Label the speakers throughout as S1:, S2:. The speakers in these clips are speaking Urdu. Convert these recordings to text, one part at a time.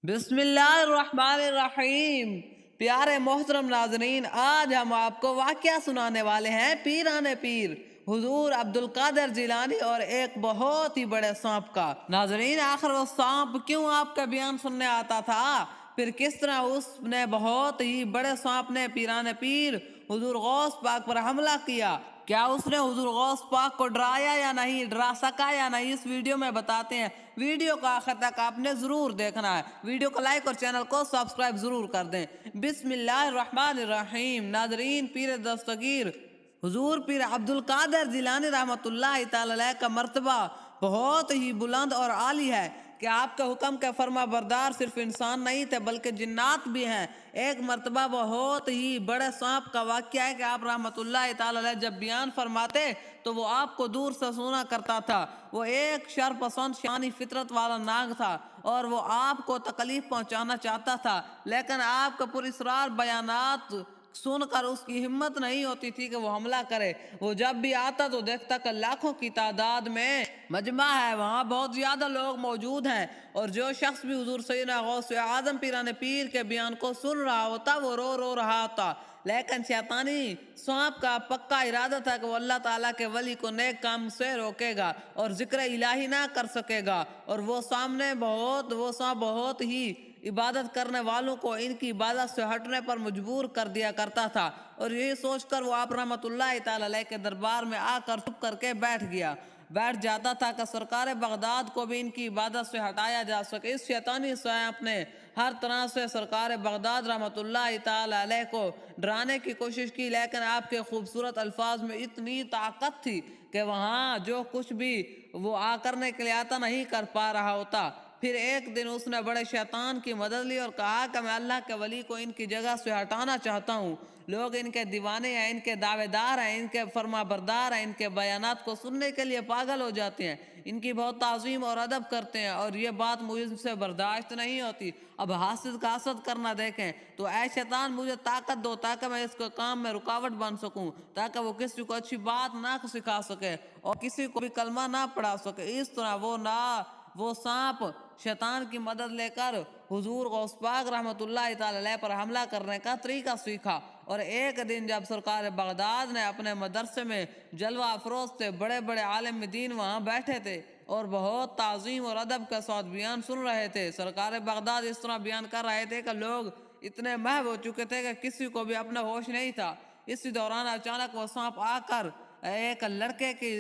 S1: بسم اللہ الرحمن الرحیم۔ پیارے محترم ناظرین، آج ہم آپ کو واقعہ سنانے والے ہیں پیران پیر حضور عبد القادر جیلانی اور ایک بہت ہی بڑے سانپ کا۔ ناظرین، آخر وہ سانپ کیوں آپ کا بیان سننے آتا تھا؟ پھر کس طرح اس نے بہت ہی بڑے سانپ نے پیران پیر حضور غوث پاک پر حملہ کیا؟ کیا اس نے حضور غوث پاک کو ڈرایا یا نہیں، ڈرا سکا یا نہیں، اس ویڈیو میں بتاتے ہیں۔ ویڈیو کو آخر تک آپ نے ضرور دیکھنا ہے۔ ویڈیو کو لائک اور چینل کو سبسکرائب ضرور کر دیں۔ بسم اللہ الرحمن الرحیم۔ ناظرین، پیر دستگیر حضور پیر عبد القادر جیلانی رحمۃ اللہ تعالی علیہ کا مرتبہ بہت ہی بلند اور عالی ہے کہ آپ کے حکم کے فرما بردار صرف انسان نہیں تھے بلکہ جنات بھی ہیں۔ ایک مرتبہ بہت ہی بڑے سانپ کا واقعہ ہے کہ آپ رحمۃ اللہ تعالی علیہ جب بیان فرماتے تو وہ آپ کو دور سے سنا کرتا تھا۔ وہ ایک شر پسند شانی فطرت والا ناگ تھا اور وہ آپ کو تکلیف پہنچانا چاہتا تھا، لیکن آپ کے پراسرار بیانات سن کر اس کی ہمت نہیں ہوتی تھی کہ وہ حملہ کرے۔ وہ جب بھی آتا تو دیکھتا کہ لاکھوں کی تعداد میں مجمع ہے، وہاں بہت زیادہ لوگ موجود ہیں، اور جو شخص بھی حضور سیدنا غوث اعظم پیران پیر کے بیان کو سن رہا ہوتا وہ رو رہا ہوتا۔ لیکن شیطانی سانپ کا پکا ارادہ تھا کہ وہ اللہ تعالیٰ کے ولی کو نیک کام سے روکے گا اور ذکر الہی نہ کر سکے گا، اور وہ سانپ بہت ہی عبادت کرنے والوں کو ان کی عبادت سے ہٹنے پر مجبور کر دیا کرتا تھا، اور یہی سوچ کر وہ آپ رحمۃ اللہ تعالی علیہ کے دربار میں آ کر چپ کر کے بیٹھ جاتا تھا کہ سرکار بغداد کو بھی ان کی عبادت سے ہٹایا جا سکے۔ اس شیطانی سانپ نے ہر طرح سے سرکار بغداد رحمۃ اللہ تعالی علیہ کو ڈرانے کی کوشش کی، لیکن آپ کے خوبصورت الفاظ میں اتنی طاقت تھی کہ وہاں جو کچھ بھی وہ کرنے کے لیے آتا نہیں کر پا رہا ہوتا۔ پھر ایک دن اس نے بڑے شیطان کی مدد لی اور کہا کہ میں اللہ کے ولی کو ان کی جگہ سے ہٹانا چاہتا ہوں۔ لوگ ان کے دیوانے ہیں، ان کے دعوے دار ہیں، ان کے فرما بردار ہیں، ان کے بیانات کو سننے کے لیے پاگل ہو جاتے ہیں، ان کی بہت تعظیم اور ادب کرتے ہیں، اور یہ بات مجھ سے برداشت نہیں ہوتی۔ اب حاسد کا حسد کرنا دیکھیں تو اے شیطان، مجھے طاقت دو تاکہ میں اس کے کام میں رکاوٹ بن سکوں، تاکہ وہ کسی کو اچھی بات نہ سکھا سکے اور کسی کو بھی کلمہ نہ پڑھا سکے۔ اس طرح وہ سانپ شیطان کی مدد لے کر حضور غوث پاک رحمۃ اللہ تعالی علیہ پر حملہ کرنے کا طریقہ سیکھا، اور ایک دن جب سرکار بغداد نے اپنے مدرسے میں جلوہ افروز تھے، بڑے بڑے عالم دین وہاں بیٹھے تھے اور بہت تعظیم اور ادب کے ساتھ بیان سن رہے تھے۔ سرکار بغداد اس طرح بیان کر رہے تھے کہ لوگ اتنے محو ہو چکے تھے کہ کسی کو بھی اپنا ہوش نہیں تھا۔ اسی دوران اچانک وہ سانپ آ کر ایک لڑکے کی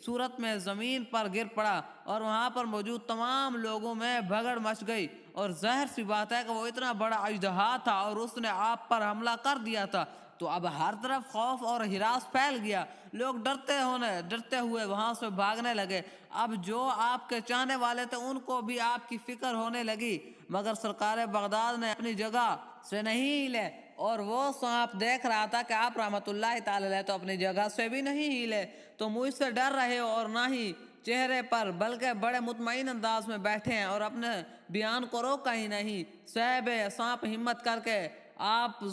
S1: صورت میں زمین پر گر پڑا اور وہاں پر موجود تمام لوگوں میں بھگڑ مچ گئی، اور ظاہر سی بات ہے کہ وہ اتنا بڑا اژدہا تھا اور اس نے آپ پر حملہ کر دیا تھا، تو اب ہر طرف خوف اور ہراس پھیل گیا۔ لوگ ڈرتے ہوئے وہاں سے بھاگنے لگے۔ اب جو آپ کے چاہنے والے تھے ان کو بھی آپ کی فکر ہونے لگی، مگر سرکار بغداد نے اپنی جگہ سے نہیں ہلے، اور وہ سانپ دیکھ رہا تھا کہ آپ رحمۃ اللہ تعالی علیہ تو اپنی جگہ سے بھی نہیں ہلے، تو مجھ سے ڈر رہے ہو اور نہ ہی چہرے پر بلکہ بڑے مطمئن انداز میں بیٹھے ہیں اور اپنے بیان کو روکا ہی نہیں۔ صاحب سانپ ہمت کر کے آپ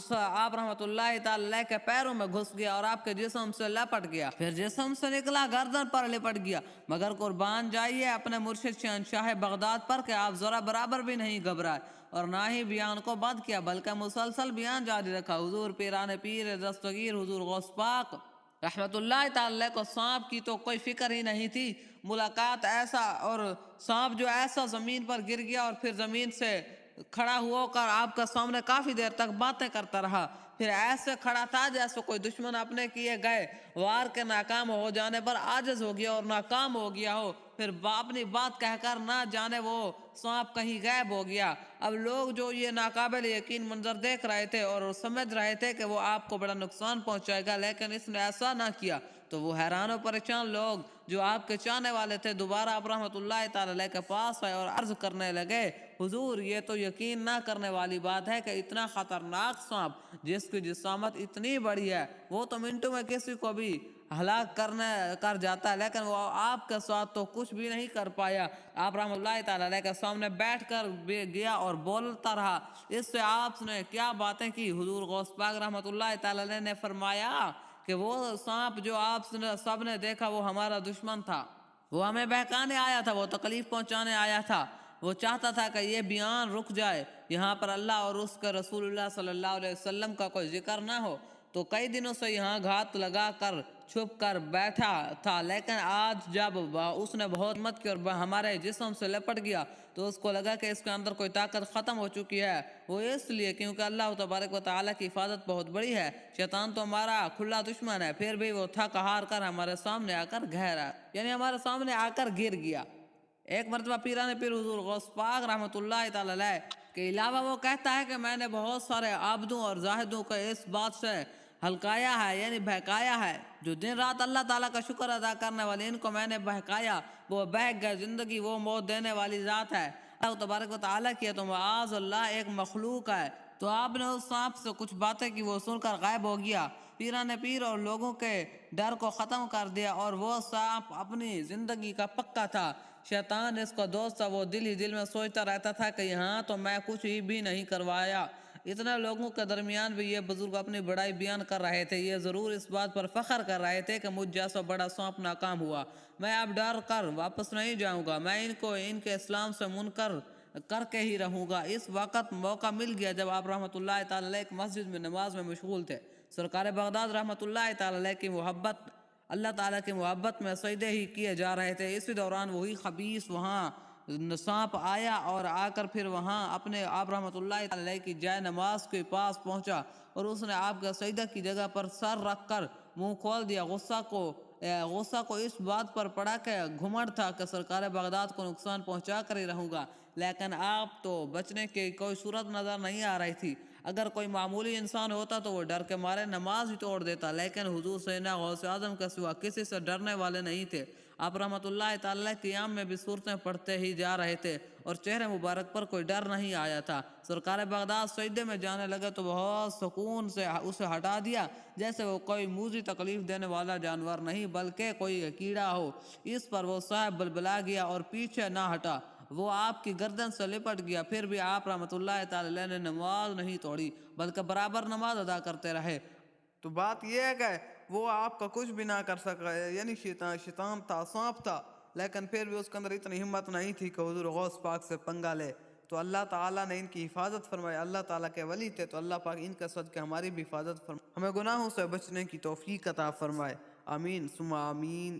S1: رحمۃ اللہ تعالی علیہ کے پیروں میں گھس گیا اور آپ کے جسم سے لپٹ گیا، پھر جسم سے نکلا گردن پر لپٹ گیا، مگر قربان جائیے اپنے مرشد شہنشاہ بغداد پر کہ آپ ذرا برابر بھی نہیں گھبرائے اور نہ ہی بیان کو بند کیا بلکہ مسلسل بیان جاری رکھا۔ حضور پیران پیر دستگیر حضور غوث پاک رحمت اللہ تعالی علیہ کو سانپ کی تو کوئی فکر ہی نہیں تھی۔ ملاقات ایسا، اور سانپ جو ایسا زمین پر گر گیا اور پھر زمین سے کھڑا ہو کر آپ کا سامنے کافی دیر تک باتیں کرتا رہا، پھر ایسے کھڑا تھا جیسے کوئی دشمن اپنے کیے گئے وار کے ناکام ہو جانے پر عاجز ہو گیا اور ناکام ہو گیا ہو، پھر اپنی بات کہہ کر نہ جانے وہ سانپ کہیں غائب ہو گیا۔ اب لوگ جو یہ ناقابل یقین منظر دیکھ رہے تھے اور سمجھ رہے تھے کہ وہ آپ کو بڑا نقصان پہنچائے گا، لیکن اس نے ایسا نہ کیا، تو وہ حیران و پریشان لوگ جو آپ کے چاہنے والے تھے دوبارہ آپ رحمۃ اللہ تعالی علیہ کے پاس آئے اور عرض کرنے لگے، حضور یہ تو یقین نہ کرنے والی بات ہے کہ اتنا خطرناک سانپ جس کی جسامت اتنی بڑی ہے وہ تو منٹوں میں کسی کو بھی ہلاک کر جاتا ہے، لیکن وہ آپ کے ساتھ تو کچھ بھی نہیں کر پایا۔ آپ رحمۃ اللہ تعالی علیہ کے سامنے بیٹھ کر گیا اور بولتا رہا۔ اس سے آپ نے کیا باتیں کی؟ حضور غوث پاک رحمۃ اللہ تعالی علیہ نے فرمایا کہ وہ سانپ جو آپ سب نے دیکھا وہ ہمارا دشمن تھا، وہ ہمیں بہکانے آیا تھا، وہ تکلیف پہنچانے آیا تھا، وہ چاہتا تھا کہ یہ بیان رک جائے، یہاں پر اللہ اور اس کے رسول اللہ صلی اللہ علیہ وسلم کا کوئی ذکر نہ ہو، تو کئی دنوں سے یہاں گھات لگا کر چھپ کر بیٹھا تھا، لیکن آج جب اس نے بہت ہمت کی اور ہمارے جسم سے لپٹ گیا تو اس کو لگا کہ اس کے اندر کوئی طاقت ختم ہو چکی ہے۔ وہ اس لیے کیونکہ اللہ تبارک و تعالیٰ کی حفاظت بہت بڑی ہے۔ شیطان تو ہمارا کھلا دشمن ہے، پھر بھی وہ تھک ہار کر ہمارے سامنے آ کر ہمارے سامنے آ کر گر گیا۔ ایک مرتبہ پیران پیر حضور غوث پاک رحمۃ اللہ تعالی علیہ کے علاوہ وہ کہتا ہے کہ میں نے بہت سارے عابدوں اور زاہدوں کو اس بات سے ہلکایا ہے، بہکایا ہے، جو دن رات اللہ تعالیٰ کا شکر ادا کرنے والے، ان کو میں نے بہکایا، وہ بہک گئے۔ زندگی وہ موت دینے والی ذات ہے، اللہ تبارک و تعالیٰ کی ہے، تو معاذ اللہ ایک مخلوق ہے۔ تو آپ نے اس سانپ سے کچھ باتیں کی، وہ سن کر غائب ہو گیا۔ پیران پیر اور لوگوں کے ڈر کو ختم کر دیا، اور وہ سانپ اپنی زندگی کا پکا تھا۔ شیطان اس کا دوست تھا، وہ دل ہی دل میں سوچتا رہتا تھا کہ یہاں تو میں کچھ بھی نہیں کروایا۔ اتنے لوگوں کے درمیان بھی یہ بزرگ اپنی بڑائی بیان کر رہے تھے، یہ ضرور اس بات پر فخر کر رہے تھے کہ مجھ جیسا بڑا سانپ ناکام ہوا، میں اب ڈر کر واپس نہیں جاؤں گا، میں ان کو ان کے اسلام سے منکر کر کے ہی رہوں گا۔ اس وقت موقع مل گیا جب آپ رحمۃ اللہ تعالی علیہ ایک مسجد میں نماز میں مشغول تھے۔ سرکار بغداد رحمۃ اللہ تعالی علیہ کی محبت، اللہ تعالیٰ کی محبت میں سجدے ہی کیے جا رہے تھے۔ اسی دوران وہی خبیث وہاں سانپ آیا اور آ کر پھر وہاں اپنے آپ رحمۃ اللہ تعالی علیہ کی جائے نماز کے پاس پہنچا، اور اس نے آپ کا سجدہ کی جگہ پر سر رکھ کر منہ کھول دیا۔ غصہ کو اس بات پر پڑا کہ گھمنڈ تھا کہ سرکار بغداد کو نقصان پہنچا کر ہی رہوں گا، لیکن آپ تو بچنے کی کوئی صورت نظر نہیں آ رہی تھی۔ اگر کوئی معمولی انسان ہوتا تو وہ ڈر کے مارے نماز ہی توڑ دیتا، لیکن حضور سیدنا غوث اعظم کے سوا کسی سے ڈرنے والے نہیں تھے۔ آپ رحمۃ اللہ تعالی قیام میں بھی صورتیں پڑھتے ہی جا رہے تھے، اور چہرے مبارک پر کوئی ڈر نہیں آیا تھا۔ سرکار بغداد سجدے میں جانے لگے تو بہت سکون سے اسے ہٹا دیا، جیسے وہ کوئی موذی تکلیف دینے والا جانور نہیں بلکہ کوئی کیڑا ہو۔ اس پر وہ صاحب بلبلا گیا اور پیچھے نہ ہٹا، وہ آپ کی گردن سے لپٹ گیا۔ پھر بھی آپ رحمۃ اللہ تعالی علیہ نے نماز نہیں توڑی بلکہ برابر نماز ادا کرتے رہے۔ تو بات یہ ہے کہ وہ آپ کا کچھ بھی نہ کر سکا، یعنی شیطان تھا، سانپ تھا، لیکن پھر بھی اس کے اندر اتنی ہمت نہیں تھی کہ حضور غوث پاک سے پنگا لے۔ تو اللہ تعالیٰ نے ان کی حفاظت فرمائی، اللہ تعالیٰ کے ولی تھے، تو اللہ پاک ان کے صدقے ہماری بھی حفاظت فرمائے، ہمیں گناہوں سے بچنے کی توفیق عطا فرمائے، آمین ثم آمین۔